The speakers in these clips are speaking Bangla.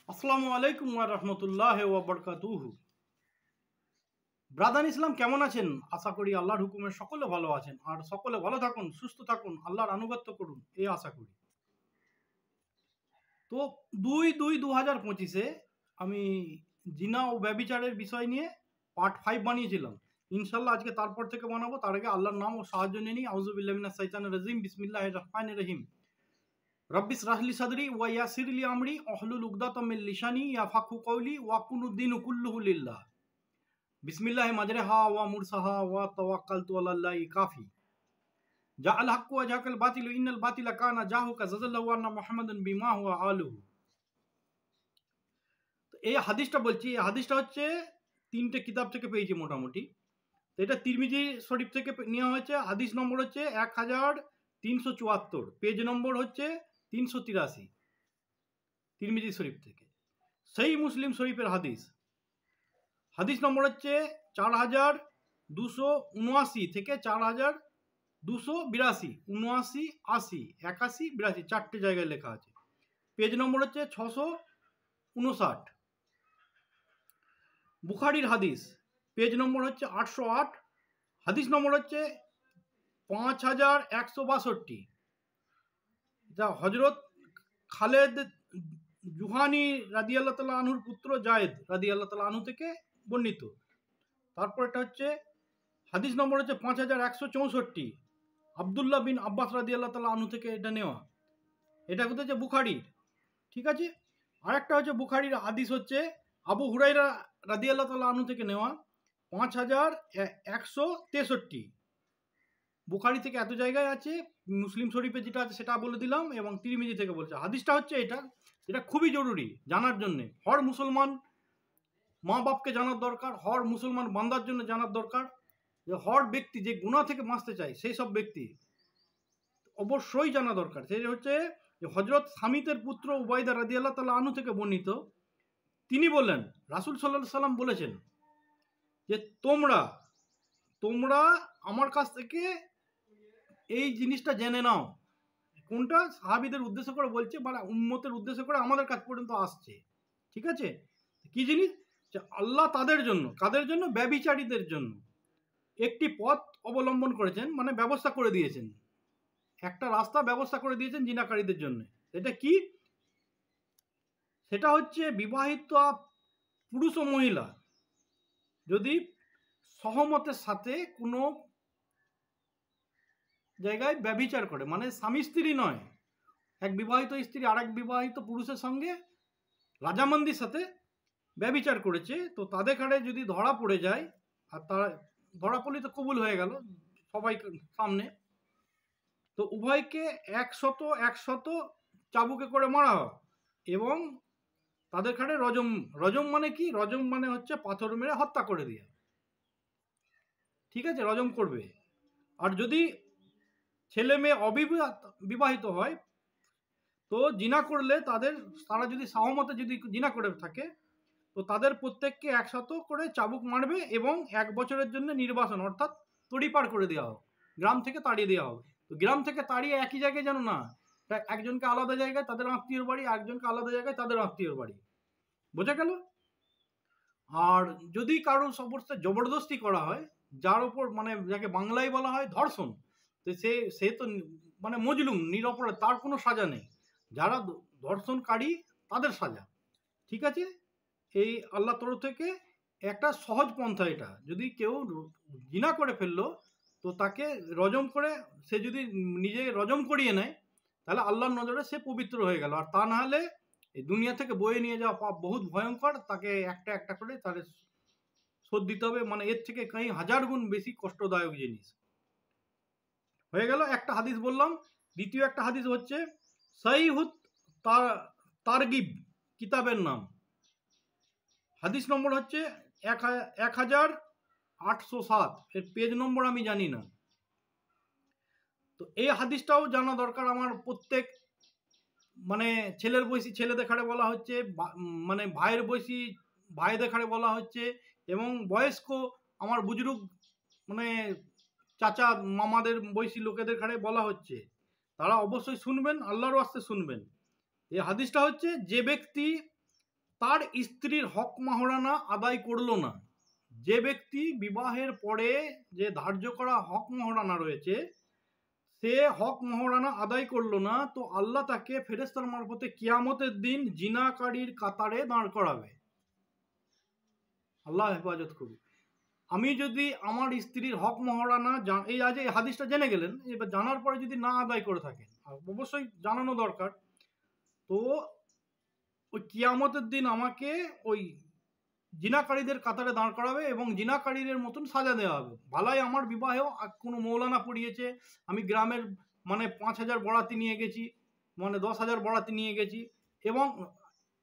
আসসালামু আলাইকুম ওয়া রাহমাতুল্লাহি ওয়া বারাকাতুহু। ব্রাদার ইসলাম কেমন আছেন? আশা করি আল্লাহর হুকুমে সকলে ভালো আছেন আর সকলে ভালো থাকুন, সুস্থ থাকুন, আল্লাহর আনুগত্য করুন এই আশা করি। তো ২-২-২-২০২৫-এ আমি জিনা ও ব্যভিচারের বিষয় নিয়ে পার্ট 5 বানিয়েছিলাম। ইনশাআল্লাহ আজকে তারপর থেকে বানাবো। তার আগে আল্লাহর নাম ও সাহায্য নিয়ে নিই। আউযু বিল্লাহি মিনাশ শাইতানির রাজিম। বিসমিল্লাহির রহমানির রহিম। রব্বিশ রাহলি সাদরি ওয়া ইয়াসির লি আমরি ওহলুল উকদাতাম মিন লিসানি ইয়াফকাহু কওলি ওয়াকুনুদ্দীনু কুল্লুহু লিল্লাহ। বিসমিল্লাহি মাজরেহা ওয়া মুরসাহা ওয়া তাওয়াক্কালতু আলাল্লাহি কাফি। জাআল হাক্কু ওয়া জাহাকাল বাতিলু ইন্নাল বাতিলা কানা জাহুকা জাযাল্লাহু আন্না মুহাম্মাদান বিমা হুয়া আলুহু। তো এই হাদিসটা বলছি, এই হাদিসটা হচ্ছে তিনটে কিতাব থেকে পেয়েছি মোটামুটি। তো এটা তিরমিজি শরীফ থেকে নেওয়া হয়েছে। হাদিস নম্বর হচ্ছে 1374, পেজ নম্বর হচ্ছে 383, তিরমিজি শরীফ থেকে। সহিহ মুসলিম শরীফের হাদিস, হাদিস নম্বর হচ্ছে 4279 থেকে 4282, 79, 80, 81, 82, চারটে জায়গায় লেখা আছে। পেজ নম্বর হচ্ছে 659। বুখারীর হাদিস, পেজ নম্বর হচ্ছে 808, হাদিস নম্বর হচ্ছে 5162। যা হজরত খালেদ জুহানি রাদিয়াল্লাহু তাআলা আনহুর পুত্র জায়েদ রাদিয়াল্লাহু তাআলা আনহু থেকে বর্ণিত। তারপর এটা হচ্ছে হাদিস নম্বর হচ্ছে 5164, আব্দুল্লাহ বিন আব্বাস রাদিয়াল্লাহু তাআলা আনহু থেকে এটা নেওয়া। এটা হচ্ছে বুখারীর, ঠিক আছে। আরেকটা হচ্ছে বুখারীর হাদিস হচ্ছে আবু হুরাইরা রাদিয়াল্লাহু তাআলা আনহু থেকে নেওয়া, 5163। বুখারী থেকে এত জায়গায় আছে, মুসলিম শরীফে যেটা আছে সেটা বলে দিলাম, এবং তিরমিজি থেকে বলছে। হাদিসটা হচ্ছে এটা খুবই জরুরি জানার জন্য। হর মুসলমান মা বাপকে জানার দরকার, হর মুসলমান বান্দার জন্য জানার দরকার, যে হর ব্যক্তি যে গুনাহ থেকে বাঁচতে চায় সেই সব ব্যক্তি অবশ্যই জানা দরকার। সেই হচ্ছে যে হজরত সামিতের পুত্র উবাইদা রাদিয়াল্লাহু তাআলা আনহু থেকে বর্ণিত। তিনি বললেন, রাসূল সাল্লাল্লাহু আলাইহি সাল্লাম বলেছেন যে তোমরা আমার কাছ থেকে এই জিনিসটা জেনে নাও। কোনটা? সাহাবীদের উদ্দেশ্য করে বলছে, মানে উম্মতের উদ্দেশ্য করে আমাদের কাছ পর্যন্ত আসছে, ঠিক আছে। কি জিনিস? যে আল্লাহ তাদের জন্য, কাদের জন্য? ব্যভিচারীদের জন্য একটি পথ অবলম্বন করেছেন, মানে ব্যবস্থা করে দিয়েছেন, একটা রাস্তা ব্যবস্থা করে দিয়েছেন জিনাকারীদের জন্য। এটা কি? সেটা হচ্ছে বিবাহিত পুরুষ ও মহিলা যদি সহমতের সাথে কোনো জায়গায় ব্যভিচার করে, মানে স্বামী স্ত্রী নয়, এক বিবাহিত স্ত্রী আর এক বিবাহিত পুরুষের সঙ্গে রাজামন্দির সাথে ব্যভিচার করেছে, তো তাদের ঘাড়ে যদি ধরা পড়ে যায়, আর তারা ধরা পড়লে তো কবুল হয়ে গেল সবাই সামনে, তো উভয়কে 100 চাবুকে করে মারা হয়, এবং তাদের ঘাড়ে রজম। রজম মানে কি? রজম মানে হচ্ছে পাথর মেরে হত্যা করে দেওয়া, ঠিক আছে। রজম করবে। আর যদি ছেলে মেয়ে অবিবাহিত হয়, তো জিনা করলে তারা যদি সহমতে যদি জিনা করে থাকে, তো তাদের প্রত্যেককে 100 করে চাবুক মারবে, এবং 1 বছরের জন্য নির্বাসন, অর্থাৎ তড়িপাড় করে দেওয়া হবে, গ্রাম থেকে তাড়িয়ে দেওয়া হবে। তো গ্রাম থেকে তাড়িয়ে একই জায়গায় যেন না, একজনকে আলাদা জায়গায় তাদের আত্মীয়র বাড়ি, একজনকে আলাদা জায়গায় তাদের আত্মীয়র বাড়ি, বোঝা গেল। আর যদি কারোর অবস্থায় জবরদস্তি করা হয়, যার উপর মানে যাকে বাংলায় বলা হয় ধর্ষণ, তো সে তো মানে মজলুম, নিরপরাধ, তার কোনো সাজা নেই। যারা ধর্ষণকারী তাদের সাজা, ঠিক আছে। এই আল্লাহ তরফ থেকে একটা সহজ পন্থা এটা। যদি কেউ জিনা করে ফেললো, তো তাকে রজম করে, সে যদি নিজে রজম করিয়ে নেয়, তাহলে আল্লাহর নজরে সে পবিত্র হয়ে গেল। আর তা না হলে এই দুনিয়া থেকে বয়ে নিয়ে যাওয়া পাপ বহুত ভয়ঙ্কর, তাকে একটা একটা করে তাদের শোধ দিতে হবে, মানে এর থেকে কাই 1000 গুণ বেশি কষ্টদায়ক জিনিস। হয়ে গেল একটা হাদিস বললাম। দ্বিতীয় একটা হাদিস হচ্ছে সহিহুত তারগিব কিতাবের নাম, হাদিস নম্বর হচ্ছে 1807, এর পেজ নম্বর আমি জানি না। তো এই হাদিসটাও জানা দরকার আমার প্রত্যেক, মানে ছেলের বয়সী ছেলেদের ঘাড়ে বলা হচ্ছে, মানে ভাইয়ের বয়সী ভাইদের ঘাড়ে বলা হচ্ছে, এবং বয়স্ক আমার বুজুর্গ মানে চাচা মামাদের বয়সী লোকেদের ঘাড়ে বলা হচ্ছে। তারা অবশ্যই শুনবেন, আল্লাহর ওয়াস্তে শুনবেন। এই হাদিসটা হচ্ছে, যে ব্যক্তি তার স্ত্রীর হক মাহরানা আদায় করলো না। যে ব্যক্তি বিবাহের পরে যে ধার্য করা হক মাহরানা রয়েছে সে হক মাহরানা আদায় করলো না, তো আল্লাহ তাকে ফেরেশতার মারফতে কিয়ামতের দিন জিনাকারীর কাতারে দাঁড় করাবে। আল্লাহ হেফাজত করুক। আমি যদি আমার স্ত্রীর হক মহারানা এই আজ এই হাদিসটা জেনে গেলেন, এবার জানার পরে যদি না আদায় করে থাকেন, অবশ্যই জানানো দরকার, তো ওই কিয়ামতের দিন আমাকে ওই জিনাকারীদের কাতারে দাঁড় করাবে এবং জিনাকারীদের মতন সাজা দেওয়া হবে। ভালাই আমার বিবাহেও কোনো মৌলানা পড়িয়েছে, আমি গ্রামের মানে 5,000 বরাতি নিয়ে গেছি, মানে 10,000 বরাতি নিয়ে গেছি, এবং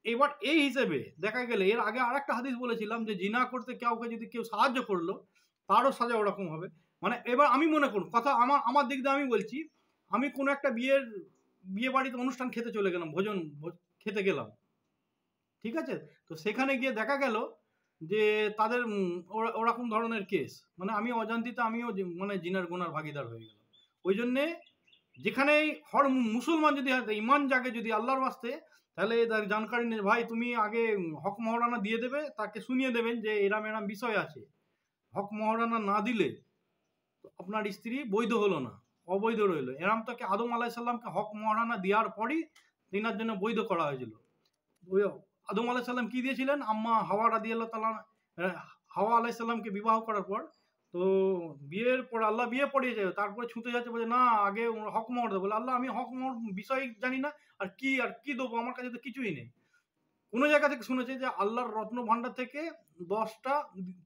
এবার এই হিসেবে দেখা গেলে এর আগে আরেকটা হাদিস বলেছিলাম যে জিনা করতে কাউকে যদি কেউ সাহায্য করলো তারও সাজা ওরকম হবে। মানে এবার আমি মনে করুন কথা আমার দিক দিয়ে আমি বলছি, আমি কোনো একটা বিয়ে বাড়িতে অনুষ্ঠান খেতে চলে গেলাম, ভোজন খেতে গেলাম, ঠিক আছে, তো সেখানে গিয়ে দেখা গেল যে তাদের ওরকম ধরনের কেস, মানে আমি অজান্তিতে আমিও মানে জিনার গুনার ভাগিদার হয়ে গেলাম। ওই জন্যে যেখানে হর মুসলমান যদি ইমান জাগে যদি আল্লাহর বাস্তে, তাহলে তার জানকারি নেই ভাই, তুমি আগে হক মহারানা দিয়ে দেবে, তাকে শুনিয়ে দেবেন যে এরাম এরাম বিষয় আছে। হক মহারানা না দিলে আপনার স্ত্রী বৈধ হলো না, অবৈধ রইল। এরাম তাকে আদম আলাইসাল্লামকে হক মহারানা দেওয়ার পরই তিনার জন্য বৈধ করা হয়েছিল। ওই আদম আলাইসাল্লাম কি দিয়েছিলেন, আম্মা হাওয়া রাদিয়াল্লাহু তাআলা, হাওয়া আলাইসাল্লামকে বিবাহ করার পর, তো বিয়ের পর আল্লাহ বিয়ে পড়িয়েছে, তারপরে ছুটে যাচ্ছে বলে না আগে হক মোহর দেবো। বলে আল্লাহ আমি হক মোহর বিষয় জানি না, আর কি দেবো, আমার কাছে তো কিছুই নেই। কোনো জায়গা থেকে শুনেছে যে আল্লাহর রত্ন ভাণ্ডার থেকে 10টা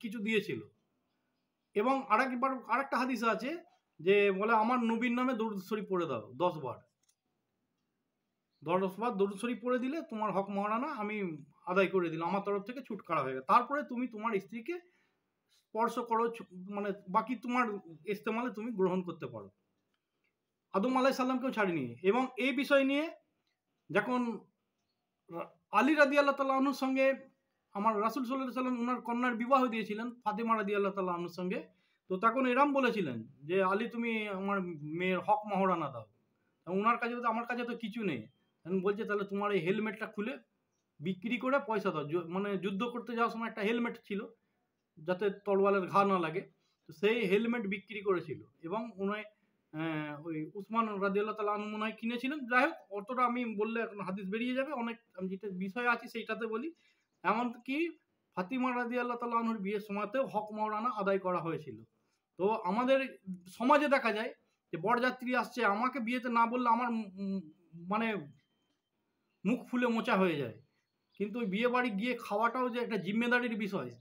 কিছু দিয়েছিল। এবং আরেকটা হাদিস আছে যে বলে আমার নবীর নামে দরুদ শরীফ পড়ে দাও 10 বার, 10 বার দরুদ শরীফ পড়ে দিলে তোমার হক মহারানা আমি আদায় করে দিলাম, আমার তরফ থেকে ছুটকারা হয়ে গেল। তারপরে তুমি তোমার স্ত্রীকে স্পর্শ করো, মানে বাকি তোমার ইস্তেমালে তুমি গ্রহণ করতে পারো। আদম আলাইসাল্লামকেও ছাড়িনি। এবং এই বিষয় নিয়ে যখন আলী রাদিয়াল্লাহু তাআলা আনহুর সঙ্গে আমার রাসূল সাল্লাল্লাহু আলাইহি সাল্লাম ওনার কন্যার বিবাহ দিয়েছিলেন ফাতেমা রাদিয়াল্লাহু তাআলা আনহুর সঙ্গে, তো তখন এরম বলেছিলেন যে আলী তুমি আমার মেয়ের হক মহারানা দাও। ওনার কাছে তো আমার কাছে তো কিছু নেই। আমি বলছে তাহলে তোমার এই হেলমেটটা খুলে বিক্রি করে পয়সা দাও। মানে যুদ্ধ করতে যাওয়ার সময় একটা হেলমেট ছিল যাতে তরোয়ালের ঘা না লাগে, তো সেই হেলমেট বিক্রি করেছিল। এবং উনি ওই উসমান রাদিয়াল্লাহু তাআলা আনহু মনে হয় কিনেছিলেন। যাই হোক অতটা আমি বললে এখন হাদিস বেরিয়ে যাবে, অনেক আমি যেটা বিষয় আছে সেইটাতে বলি। এমনকি ফাতিমা রাদিয়াল্লাহু তাআলা আনহুর বিয়ের সময়তেও হক মহারানা আদায় করা হয়েছিল। তো আমাদের সমাজে দেখা যায় যে বরযাত্রী আসছে, আমাকে বিয়েতে না বললে আমার মানে মুখ ফুলে মোচা হয়ে যায়। কিন্তু ওই বিয়ে বাড়ি গিয়ে খাওয়াটাও যে একটা জিম্মেদারির বিষয়,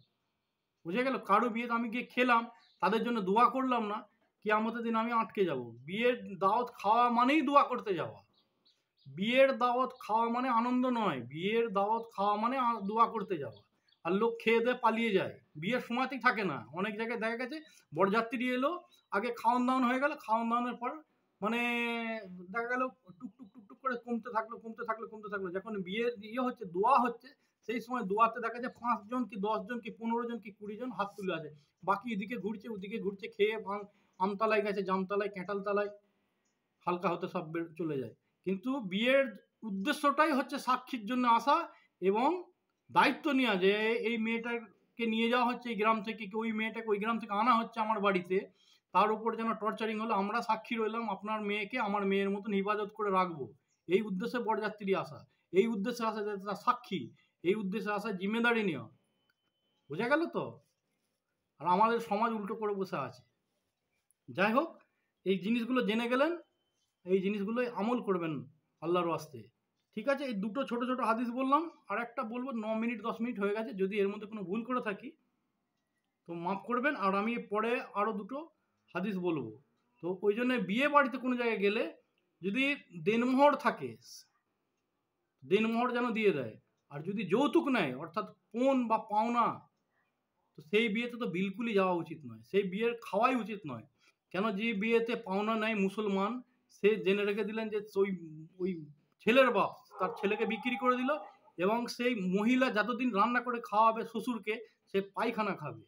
বুঝে গেল। কারো বিয়েতে আমি গিয়ে খেলাম, তাদের জন্য দোয়া করলাম না, কিয়ামতের দিন আমি আটকে যাব। বিয়ের দাওয়াত খাওয়া মানেই দোয়া করতে যাওয়া। বিয়ের দাওয়াত খাওয়া মানে আনন্দ নয়, বিয়ের দাওয়াত খাওয়া মানে দোয়া করতে যাওয়া। আর লোক খেয়ে দিয়ে পালিয়ে যায়, বিয়ের সময়তেই থাকে না। অনেক জায়গায় দেখা গেছে বরযাত্রী এলো, আগে খাওয়ান দাওয়ান হয়ে গেল, খাওয়ান দাওয়ানের পর মানে দেখা গেল টুকটুক টুকটুক করে কমতে থাকলো। যখন বিয়ের হচ্ছে, দোয়া হচ্ছে, সেই সময় দোয়াতে দেখা যায় 5 জন কি 10 জন কি 15 জন কি 20 জন হাত তুলে আছে, বাকি এদিকে ঘুরছে ওদিকে ঘুরছে, খেয়ে আমতলায় গেছে, জামতলায়, ক্যাঁটাল তলায়, হালকা হতে সব চলে যায়। কিন্তু বিয়ের উদ্দেশ্যটাই হচ্ছে সাক্ষীর জন্য আসা এবং দায়িত্ব নেওয়া, যে এই মেয়েটাকে নিয়ে যাওয়া হচ্ছে এই গ্রাম থেকে, ওই মেয়েটাকে ওই গ্রাম থেকে আনা হচ্ছে আমার বাড়িতে, তার উপর যেন টর্চারিং হলো, আমরা সাক্ষী রইলাম, আপনার মেয়েকে আমার মেয়ের মতন হিফাজত করে রাখবো। এই উদ্দেশ্যে বরযাত্রী আসা, এই উদ্দেশ্যে আসা যাতে তার সাক্ষী, এই উদ্দেশ্যে আসা জিম্মেদারি নেওয়া। বোঝা গেল তো? আর আমাদের সমাজ উল্টো করে বসে আছে। যাই হোক, এই জিনিসগুলো জেনে গেলেন, এই জিনিসগুলো আমল করবেন আল্লাহর ওয়াস্তে। ঠিক আছে, এই দুটো ছোট ছোট হাদিস বললাম, আর একটা বলবো, 9 মিনিট 10 মিনিট হয়ে গেছে, যদি এর মধ্যে কোনো ভুল করে থাকি তো মাফ করবেন। আর আমি পরে আরও দুটো হাদিস বলবো। তো ওই জন্য বিয়ে বাড়িতে কোনো জায়গায় গেলে যদি দেনমোহর থাকে, দেনমোহর যেন দিয়ে দেয়। আর যদি যৌতুক নেয় অর্থাৎ পণ বা পাওনা, তো সেই বিয়েতে তো বিলকুলই যাওয়া উচিত নয়, সেই বিয়ের খাওয়াই উচিত নয়। কেন, যে বিয়েতে পাওনা নেয় মুসলমান, সে জেনে রেখে দিলেন যে ওই ছেলের বাপ তার ছেলেকে বিক্রি করে দিল, এবং সেই মহিলা যতদিন রান্না করে খাওয়াবে শ্বশুরকে, সে পায়খানা খাবে।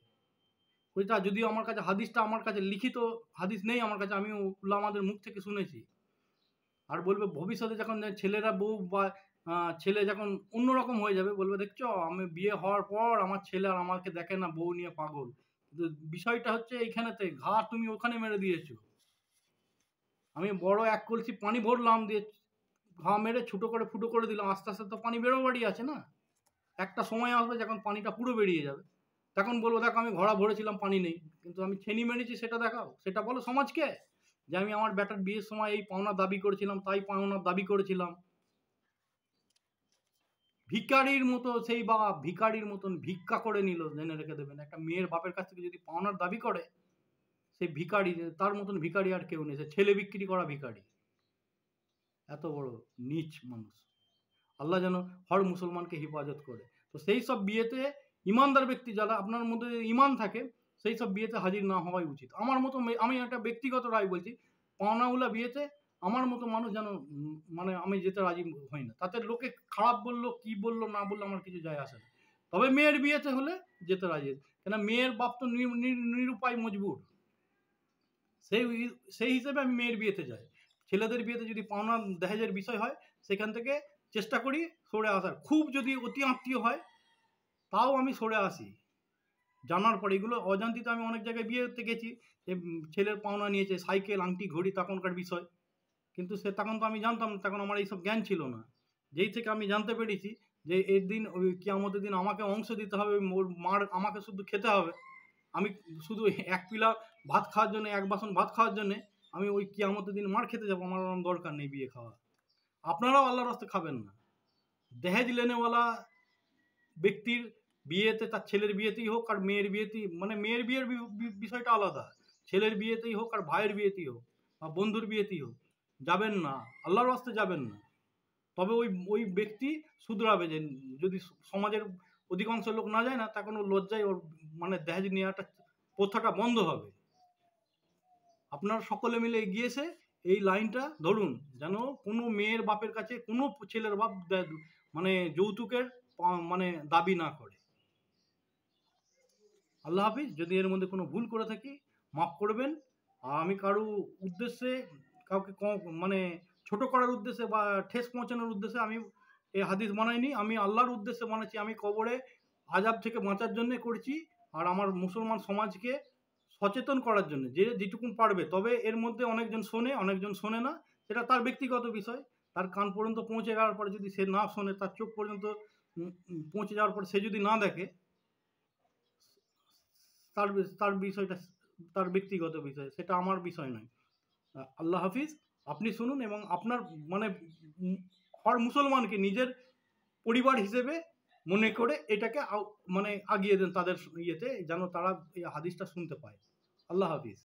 ওইটা যদিও আমার কাছে হাদিসটা, আমার কাছে লিখিত হাদিস নেই আমার কাছে, আমি উলামাদের মুখ থেকে শুনেছি। আর বলবে ভবিষ্যতে যখন ছেলেরা বউ বা ছেলে যখন অন্যরকম হয়ে যাবে, বলবে দেখছো আমি বিয়ে হওয়ার পর আমার ছেলে আর আমাকে দেখে না, বউ নিয়ে পাগল। কিন্তু বিষয়টা হচ্ছে এইখানেতে, ঘা তুমি ওখানে মেরে দিয়েছো। আমি বড় এক কলসি পানি ভরলাম, দিয়ে ঘা মেরে ছোটো করে ফুটো করে দিলাম, আস্তে আস্তে তো পানি বেরোবারই আছে না। একটা সময় আসবে যখন পানিটা পুরো বেরিয়ে যাবে, তখন বলবো দেখো আমি ঘোড়া ভরেছিলাম পানি নেই, কিন্তু আমি ছেনি মেরেছি সেটা দেখাও, সেটা বলো সমাজকে যে আমি আমার বেটার বিয়ের সময় এই পাওনা দাবি করেছিলাম, তাই পাওনা দাবি করেছিলাম। ভিখারির মতো সেই বাবা ভিখারির মতন ভিক্ষা করে নিল, জেনে রেখে দেবেন। একটা মেয়ের বাপের কাছ থেকে যদি পাওনার দাবি করে, সেই ভিখারি, তার মতন ভিখারি আর কেউ নেই, সে ছেলে বিক্রি করা ভিখারি। এত বড় নীচ মানুষ। আল্লাহ যেন হর মুসলমানকে হেফাজত করে। তো সেই সব বিয়েতে ইমানদার ব্যক্তি যারা, আপনার মধ্যে ইমান থাকে, সেই সব বিয়েতে হাজির না হওয়াই উচিত। আমার মতো, আমি একটা ব্যক্তিগত রায় বলছি, পাওনাওয়ালা বিয়েতে আমার মতো মানুষ যেন মানে আমি যেতে রাজি হই না। তাতে লোকে খারাপ বললো, কি বললো না বললো, আমার কিছু যায় আসে না। তবে মেয়ের বিয়েতে হলে যেতে রাজি, কেন মেয়ের বাপ তো নিরুপায় মজবুর, সেই সেই হিসেবে আমি মেয়ের বিয়েতে যাই। ছেলেদের বিয়েতে যদি পাওনা দহেজের বিষয় হয়, সেখান থেকে চেষ্টা করি সরে আসার। খুব যদি অতি আত্মীয় হয় তাও আমি সরে আসি, জানার পরে। এগুলো অজান্তিত আমি অনেক জায়গায় বিয়েতে গেছি, যে ছেলের পাওনা নিয়েছে সাইকেল, আংটি, ঘড়ি, তখনকার বিষয়। কিন্তু তখন তো আমি জানতাম না, তখন আমার এইসব জ্ঞান ছিল না। যেই থেকে আমি জানতে পেরেছি যে এর দিন, ওই কিয়ামতের দিন আমাকে অংশ দিতে হবে, ওর মার আমাকে শুধু খেতে হবে। আমি শুধু এক পিলা ভাত খাওয়ার জন্য, এক বাসন ভাত খাওয়ার জন্যে আমি ওই কিয়ামতের দিন মার খেতে যাবো, আমার দরকার নেই বিয়ে খাওয়া। আপনারাও আল্লাহর রাস্তায় খাবেন না। দহেজ লেনেওয়ালা ব্যক্তির বিয়েতে, তার ছেলের বিয়েতেই হোক আর মেয়ের বিয়েতেই, মানে মেয়ের বিয়ের বিষয়টা আলাদা, ছেলের বিয়েতেই হোক আর ভাইয়ের বিয়েতেই হোক বা বন্ধুর বিয়েতেই হোক, যাবেন না, আল্লাহর রাস্তায় যাবেন না। তবে ওই ওই ব্যক্তি শুধরাবে, যে যদি সমাজের অধিকাংশ লোক না যায় না, তখন ও লজ্জায় ওর মানে দহেজ নেওয়াটা, প্রথাটা বন্ধ হবে। আপনারা সকলে মিলে এগিয়ে এসে এই লাইনটা ধরুন, যেন কোনো মেয়ের বাপের কাছে কোনো ছেলের বাপ মানে যৌতুকের মানে দাবি না করে। আল্লাহ হাফিজ। যদি এর মধ্যে কোনো ভুল করে থাকি মাফ করবেন। আর আমি কারো উদ্দেশ্যে, কাউকে মানে ছোট করার উদ্দেশ্যে বা ঠেস পৌঁছানোর উদ্দেশ্যে আমি এই হাদিস বানাইনি। আমি আল্লাহর উদ্দেশ্যে বানাচ্ছি। আমি কবরে আজাব থেকে বাঁচার জন্য করেছি, আর আমার মুসলমান সমাজকে সচেতন করার জন্য, যে যেটুকুন পারবে। তবে এর মধ্যে অনেকজন শোনে, অনেকজন শোনে না, সেটা তার ব্যক্তিগত বিষয়। তার কান পর্যন্ত পৌঁছে যাওয়ার পরে যদি সে না শোনে, তার চোখ পর্যন্ত পৌঁছে যাওয়ার পর সে যদি না দেখে, তার তার বিষয়টা তার ব্যক্তিগত বিষয়, সেটা আমার বিষয় নয়। আল্লাহ হাফিজ। আপনি শুনুন এবং আপনার মানে হর মুসলমানকে নিজের পরিবার হিসেবে মনে করে এটাকে মানে আগিয়ে দেন তাদের ইয়েতে, যেন তারা এই হাদিসটা শুনতে পায়। আল্লাহ হাফিজ।